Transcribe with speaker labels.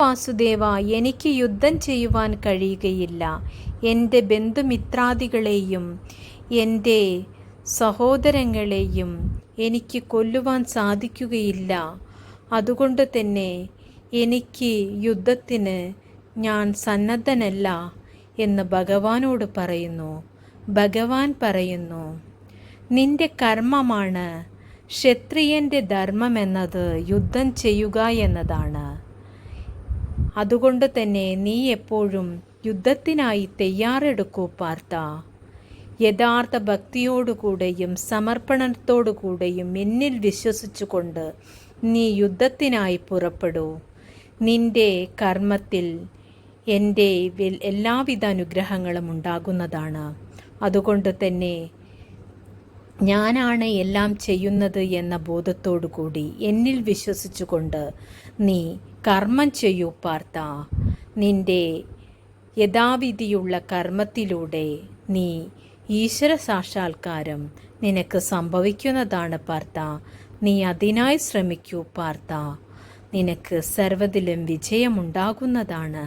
Speaker 1: വാസുദേവ, എനിക്ക് യുദ്ധം ചെയ്യുവാൻ കഴിയുകയില്ല. എൻ്റെ ബന്ധുമിത്രാദികളെയും എൻ്റെ സഹോദരങ്ങളെയും എനിക്ക് കൊല്ലുവാൻ സാധിക്കുകയില്ല. അതുകൊണ്ട് തന്നെ എനിക്ക് യുദ്ധത്തിന് ഞാൻ സന്നദ്ധനല്ല എന്ന് ഭഗവാനോട് പറയുന്നു. ഭഗവാൻ പറയുന്നു, നിന്റെ കർമ്മമാണ്. ക്ഷത്രിയൻ്റെ ധർമ്മമെന്നത് യുദ്ധം ചെയ്യുക എന്നതാണ്. അതുകൊണ്ട് തന്നെ നീ എപ്പോഴും യുദ്ധത്തിനായി തയ്യാറെടുക്കൂ പാർത്ഥ. യഥാർത്ഥ ഭക്തിയോടുകൂടെയും സമർപ്പണത്തോടുകൂടെയും എന്നിൽ വിശ്വസിച്ചുകൊണ്ട് നീ യുദ്ധത്തിനായി പുറപ്പെടൂ. നിന്റെ കർമ്മത്തിൽ എൻ്റെ എല്ലാവിധ അനുഗ്രഹങ്ങളും ഉണ്ടാകുന്നതാണ്. അതുകൊണ്ട് തന്നെ ഞാനാണ് എല്ലാം ചെയ്യുന്നത് എന്ന ബോധത്തോടു കൂടി എന്നിൽ വിശ്വസിച്ചുകൊണ്ട് നീ കർമ്മം ചെയ്യൂ പാർത്ഥ. നിന്റെ യഥാവിധിയുള്ള കർമ്മത്തിലൂടെ നീ ഈശ്വര സാക്ഷാത്കാരം നിനക്ക് സംഭവിക്കുന്നതാണ് പാർത്ഥ. നീ അതിനായി ശ്രമിക്കൂ പാർത്ഥ. നിനക്ക് സർവ്വതിലും വിജയമുണ്ടാകുന്നതാണ്.